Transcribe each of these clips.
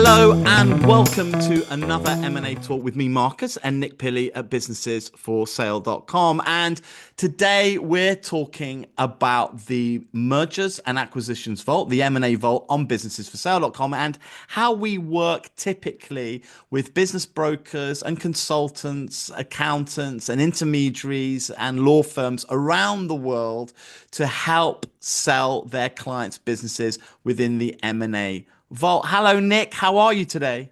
Hello and welcome to another M&A talk with me, Marcus, and Nick Pili at businessesforsale.com. And today we're talking about the mergers and acquisitions vault, the M&A vault on businessesforsale.com, and how we work typically with business brokers and consultants, accountants and intermediaries and law firms around the world to help sell their clients' businesses within the M&A vault. Hello, Nick. How are you today?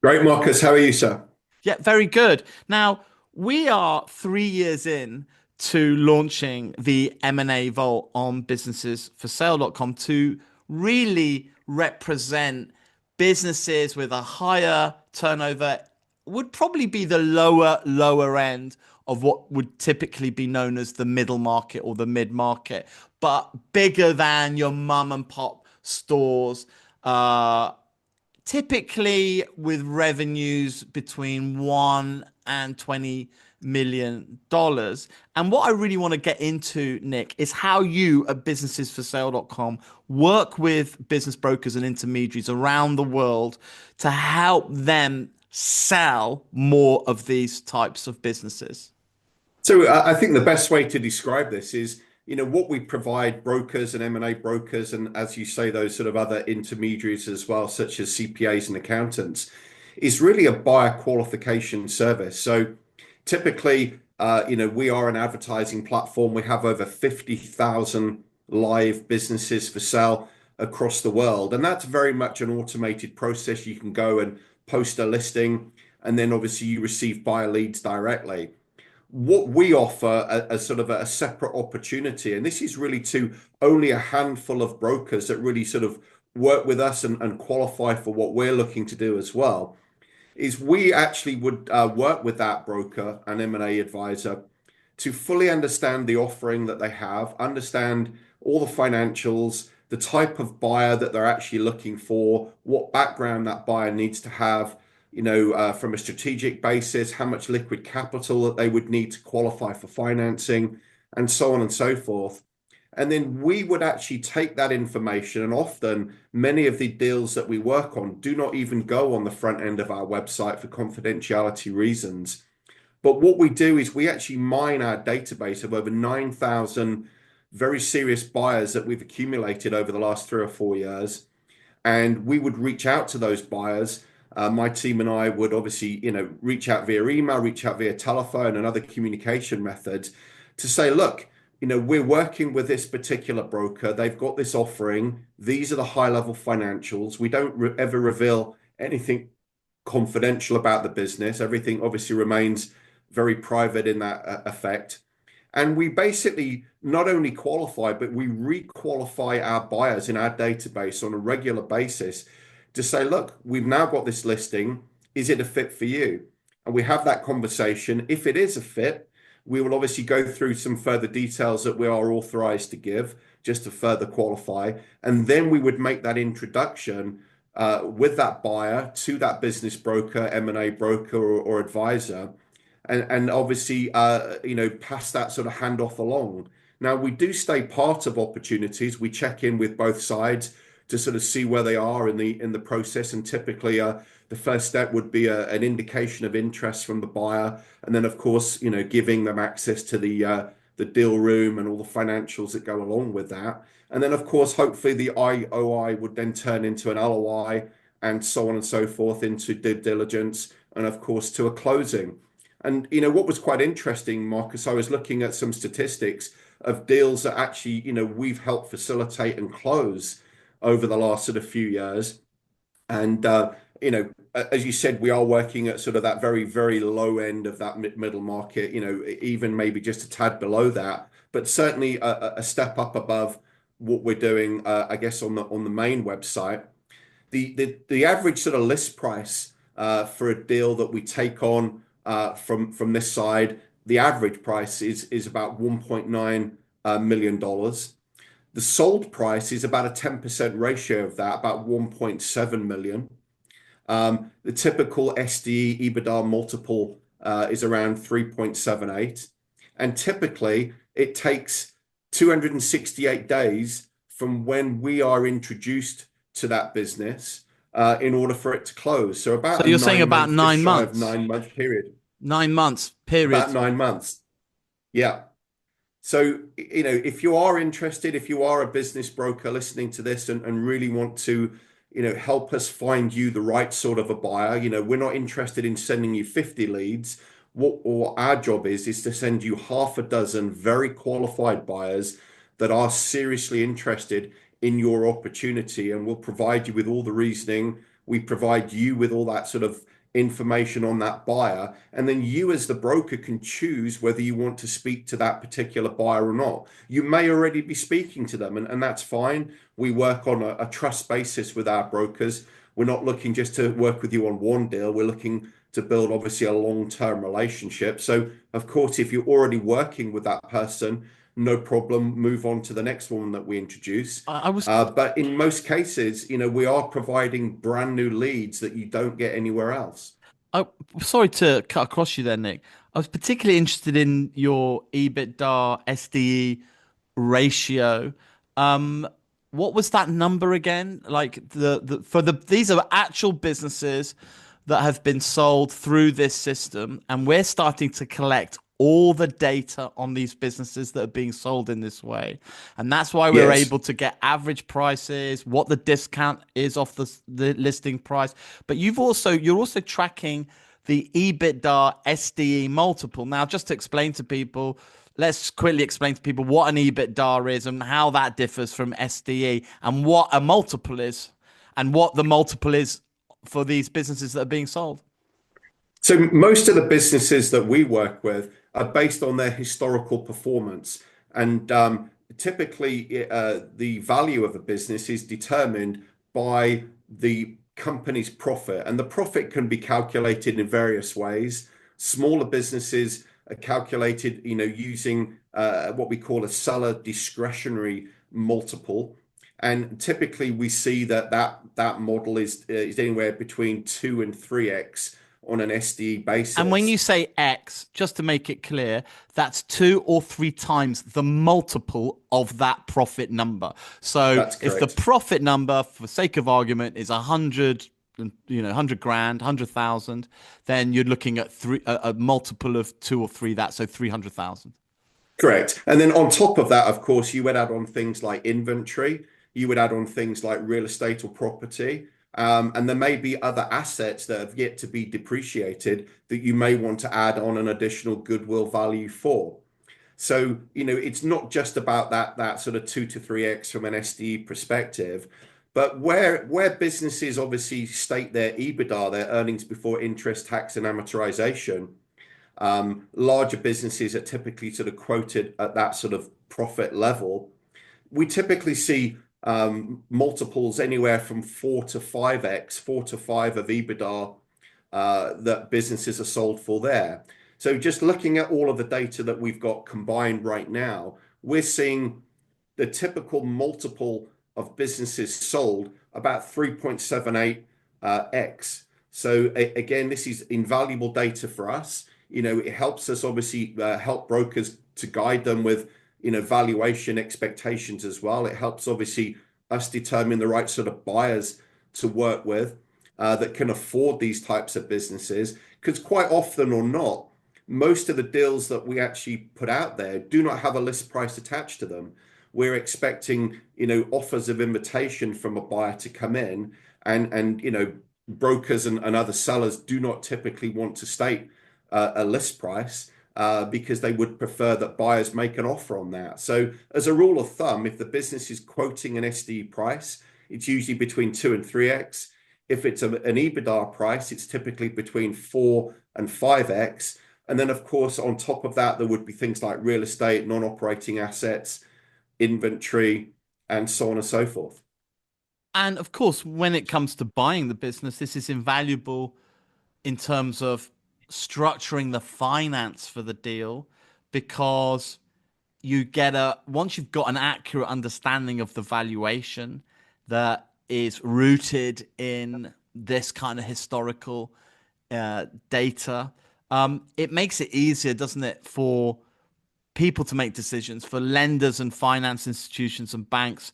Great, Marcus. How are you, sir? Yeah, very good. Now, we are 3 years in to launching the M&A Vault on businessesforsale.com to really represent businesses with a higher turnover, would probably be the lower end of what would typically be known as the middle market or the mid market, but bigger than your mum and pop stores. Typically with revenues between $1 and $20 million. And what I really want to get into, Nick, is how you at businessesforsale.com work with business brokers and intermediaries around the world to help them sell more of these types of businesses. So I think the best way to describe this is, what we provide brokers and M&A brokers, and as you say, those sort of other intermediaries as well, such as CPAs and accountants, is really a buyer qualification service. So typically, we are an advertising platform. We have over 50,000 live businesses for sale across the world. And that's very much an automated process. You can go and post a listing, and then obviously you receive buyer leads directly. What we offer as sort of a separate opportunity, and this is really to only a handful of brokers that really sort of work with us and qualify for what we're looking to do as well, is we actually would work with that broker and M&A advisor to fully understand the offering that they have, understand all the financials, the type of buyer that they're actually looking for, what background that buyer needs to have, from a strategic basis, how much liquid capital that they would need to qualify for financing, and so on and so forth. And then we would actually take that information, and often many of the deals that we work on do not even go on the front end of our website for confidentiality reasons. But what we do is we actually mine our database of over 9,000 very serious buyers that we've accumulated over the last 3 or 4 years. And we would reach out to those buyers. My team and I would obviously, reach out via email, reach out via telephone and other communication methods to say, look, we're working with this particular broker. They've got this offering. These are the high level financials. We don't ever reveal anything confidential about the business. Everything obviously remains very private in that effect. And we basically not only qualify, but we re-qualify our buyers in our database on a regular basis to say, look, we've now got this listing. Is it a fit for you? And we have that conversation. If it is a fit, we will obviously go through some further details that we are authorized to give just to further qualify. And then we would make that introduction with that buyer to that business broker, M&A broker or advisor, and obviously, pass that sort of handoff along. Now, we do stay part of opportunities. We check in with both sides to sort of see where they are in the process. And typically, the first step would be an indication of interest from the buyer, and then, of course, giving them access to the deal room and all the financials that go along with that. And then, of course, hopefully the IOI would then turn into an LOI and so on and so forth into due diligence and, of course, to a closing. And what was quite interesting, Marcus, I was looking at some statistics of deals that actually we've helped facilitate and close over the last sort of few years. And as you said, we are working at sort of that very, very low end of that middle market, even maybe just a tad below that, but certainly a step up above what we're doing, I guess, on the main website. The average sort of list price for a deal that we take on from this side, the average price is about $1.9 million. The sold price is about a 10% ratio of that, about 1.7 million. The typical SDE EBITDA multiple is around 3.78. And typically, it takes 268 days from when we are introduced to that business in order for it to close. So So about a you're saying about 9 month, just nine shy of months, 9 month period. 9 months About period. 9 months. Yeah. So, if you are interested, if you are a business broker listening to this and really want to, help us find you the right sort of a buyer, we're not interested in sending you 50 leads. What our job is to send you half a dozen very qualified buyers that are seriously interested in your opportunity, and we'll provide you with all the reasoning. We provide you with all that sort of information on that buyer, and then you as the broker can choose whether you want to speak to that particular buyer or not. You may already be speaking to them, and that's fine. We work on a trust basis with our brokers. We're not looking just to work with you on one deal. We're looking to build obviously a long-term relationship. So of course, if you're already working with that person, no problem, move on to the next one that we introduce. I was But in most cases, we are providing brand new leads that you don't get anywhere else. Oh, sorry to cut across you there, Nick. I was particularly interested in your EBITDA SDE ratio. Um, what was that number again? Like these are actual businesses that have been sold through this system, and we're starting to collect all the data on these businesses that are being sold in this way. And that's why we're Yes. able to get average prices, what the discount is off the listing price. But you're also tracking the EBITDA SDE multiple. Now, just to explain to people, let's quickly explain to people what an EBITDA is and how that differs from SDE and what a multiple is and what the multiple is for these businesses that are being sold. So most of the businesses that we work with are based on their historical performance, and typically the value of a business is determined by the company's profit, and the profit can be calculated in various ways. Smaller businesses are calculated, using what we call a seller discretionary multiple. And typically, we see that model is anywhere between 2 and 3x on an SDE And when you basis. say X, just to make it clear, that's 2 or 3 times the multiple of that profit number. So That's if the correct. profit number, for sake of argument, is 100, 100 grand, 100,000, then you're looking at a multiple of 2 or 3 that, so 300,000. Correct. And then on top of that, of course, you would add on things like inventory, you would add on things like real estate or property. And there may be other assets that have yet to be depreciated that you may want to add on an additional goodwill value for. So, it's not just about that sort of 2 to 3x from an SDE perspective, but where businesses obviously state their EBITDA, their earnings before interest, tax, and amortization. Larger businesses are typically sort of quoted at that sort of profit level. We typically see multiples anywhere from 4 to 5x, 4 to 5 of EBITDA that businesses are sold for there. So just looking at all of the data that we've got combined right now, we're seeing the typical multiple of businesses sold about 3.78 x. So again, this is invaluable data for us. It helps us obviously help brokers to guide them with, valuation expectations as well. It helps obviously us determine the right sort of buyers to work with that can afford these types of businesses. Because quite often or not, most of the deals that we actually put out there do not have a list price attached to them. We're expecting, offers of invitation from a buyer to come in, and brokers and other sellers do not typically want to state a list price because they would prefer that buyers make an offer on that. So as a rule of thumb, if the business is quoting an SDE price, it's usually between 2 and 3x. If it's an EBITDA price, it's typically between 4 and 5x. And then, of course, on top of that, there would be things like real estate, non-operating assets, inventory, and so on and so forth. And of course, when it comes to buying the business, this is invaluable in terms of structuring the finance for the deal because you get once you've got an accurate understanding of the valuation that is rooted in this kind of historical data, it makes it easier, doesn't it, for people to make decisions, for lenders and finance institutions and banks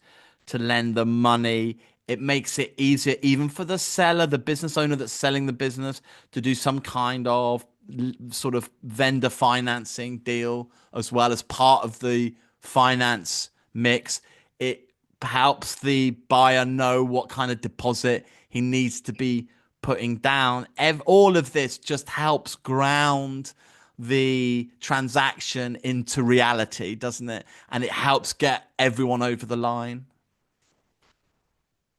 to lend them money It makes it easier even for the seller, the business owner that's selling the business, to do some kind of sort of vendor financing deal as well as part of the finance mix. It helps the buyer know what kind of deposit he needs to be putting down. All of this just helps ground the transaction into reality, doesn't it? And it helps get everyone over the line.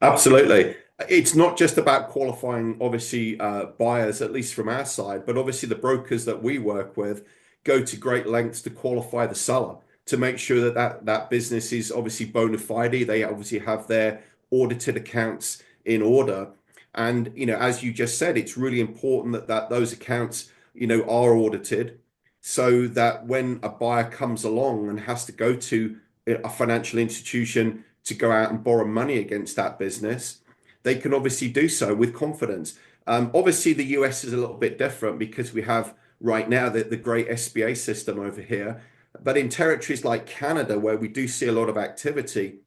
Absolutely. It's not just about qualifying, obviously, buyers, at least from our side, but obviously the brokers that we work with go to great lengths to qualify the seller to make sure that that business is obviously bona fide. They obviously have their audited accounts in order. And, as you just said, it's really important that those accounts, are audited so that when a buyer comes along and has to go to a financial institution to go out and borrow money against that business, they can obviously do so with confidence. Obviously, the US is a little bit different because we have right now the great SBA system over here. But in territories like Canada, where we do see a lot of activity,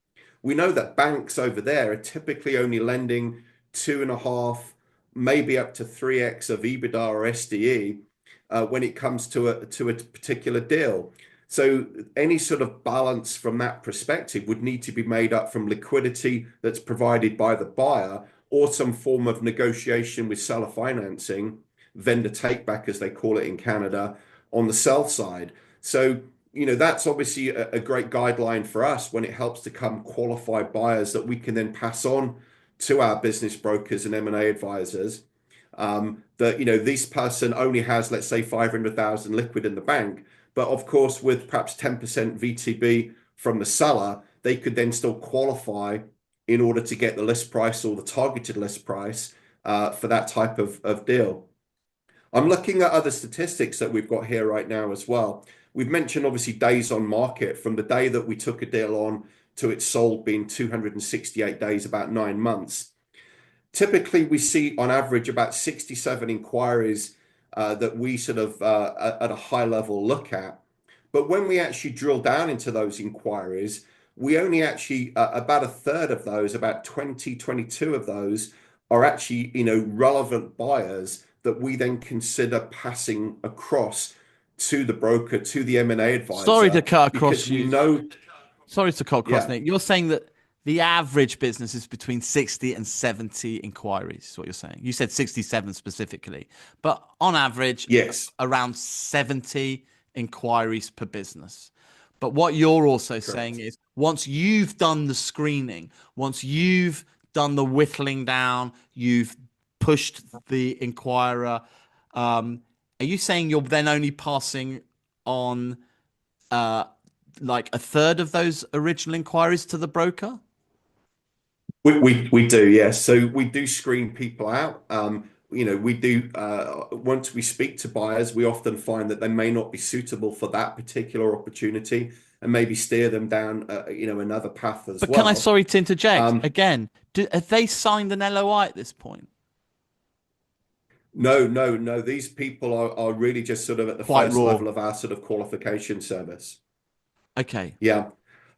we know that banks over there are typically only lending 2.5, maybe up to 3x of EBITDA or SDE when it comes to a particular deal. So any sort of balance from that perspective would need to be made up from liquidity that's provided by the buyer or some form of negotiation with seller financing, vendor take back, as they call it in Canada, on the sell side. So, that's obviously a great guideline for us when it helps to come qualified buyers that we can then pass on to our business brokers and M&A advisors. That, this person only has, let's say, 500,000 liquid in the bank. But of course, with perhaps 10% VTB from the seller, they could then still qualify in order to get the list price or the targeted list price for that type of deal. I'm looking at other statistics that we've got here right now as well. We've mentioned obviously days on market from the day that we took a deal on to it sold being 268 days, about 9 months. Typically, we see on average about 67 inquiries that we sort of at a high level look at. But when we actually drill down into those inquiries, we only actually about a third of those, about 20, 22 of those are actually, relevant buyers that we then consider passing across to the broker, to the M&A Sorry to advisor, cut because across we you. know, Sorry to cut across, yeah, Nick. You're saying that the average business is between 60 and 70 inquiries, is what you're saying. You said 67 specifically, but on average, yes, around 70 inquiries per business. But what you're also saying correct. is once you've done the screening, once you've done the whittling down, you've pushed the inquirer, are you saying you're then only passing on uh, like a third of those original inquiries to the broker? We do, yes. So we do screen people out. We do, once we speak to buyers, we often find that they may not be suitable for that particular opportunity and maybe steer them down, another path as But can I, well. sorry to interject Um, again, have they signed an LOI at this point? no, no, no. These people are really just sort of at the Quite first raw. level of our sort of qualification service. Okay. Yeah.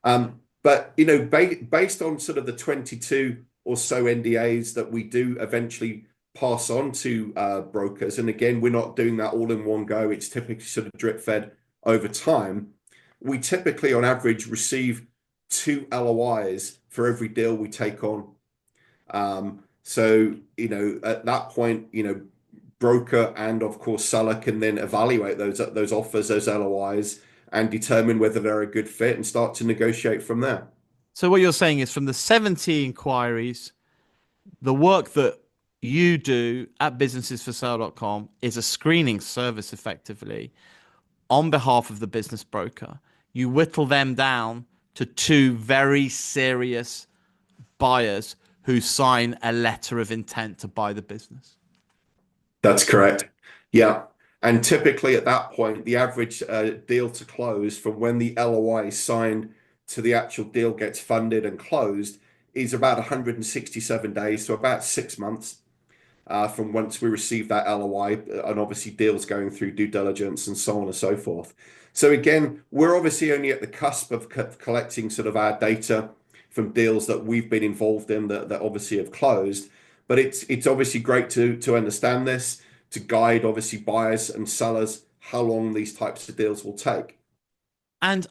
But based on sort of the 22 or so NDAs that we do eventually pass on to brokers, and again, we're not doing that all in one go. It's typically sort of drip fed over time. We typically, on average, receive 2 LOIs for every deal we take on. So, at that point, broker and of course seller can then evaluate those offers, those LOIs, and determine whether they're a good fit and start to negotiate from there. So what you're saying is from the 70 inquiries, the work that you do at businessesforsale.com is a screening service effectively on behalf of the business broker. You whittle them down to two very serious buyers who sign a letter of intent to buy the business. That's correct. Yeah. And typically at that point, the average deal to close from when the LOI is signed to the actual deal gets funded and closed is about 167 days, so about 6 months from once we receive that LOI, and obviously deals going through due diligence and so on and so forth. So again, we're obviously only at the cusp of collecting sort of our data from deals that we've been involved in that obviously have closed. But it's obviously great to understand this, to guide obviously buyers and sellers how long these types of deals will take. And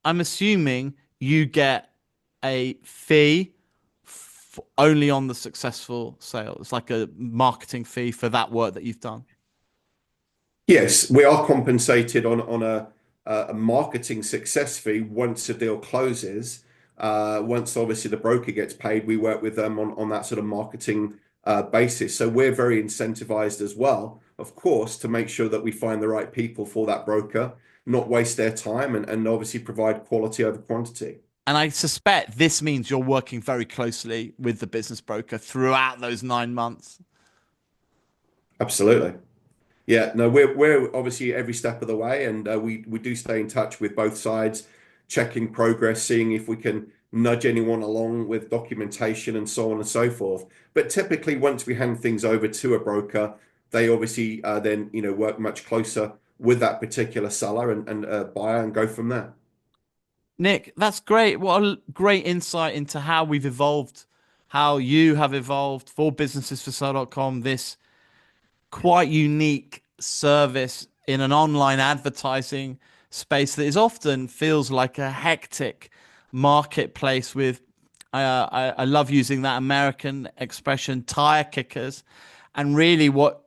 I'm assuming you get a fee only on the successful sale. It's like a marketing fee for that work that you've done. Yes, we are compensated on a marketing success fee once a deal closes. Once obviously the broker gets paid, we work with them on that sort of marketing basis. So we're very incentivized as well, of course, to make sure that we find the right people for that broker, not waste their time, and obviously provide quality over quantity. And I suspect this means you're working very closely with the business broker throughout those 9 months. Absolutely. Yeah, no, we're obviously every step of the way, and we do stay in touch with both sides, checking progress, seeing if we can nudge anyone along with documentation and so on and so forth. But typically, once we hand things over to a broker, they obviously then work much closer with that particular seller and buyer and go from there. Nick, that's great. What a great insight into how we've evolved, how you have evolved for businesses for sale.com. This quite unique service in an online advertising space that is often feels like a hectic marketplace with I love using that American expression, tire kickers. And really what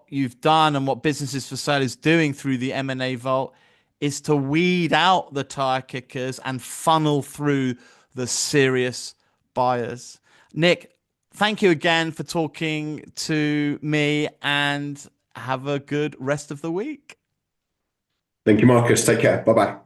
you've done and what Businesses for Sale is doing through the M&A Vault is to weed out the tire kickers and funnel through the serious buyers. Nick, thank you again for talking to me and have a good rest of the week. Thank you, Marcus. Take care. Bye bye.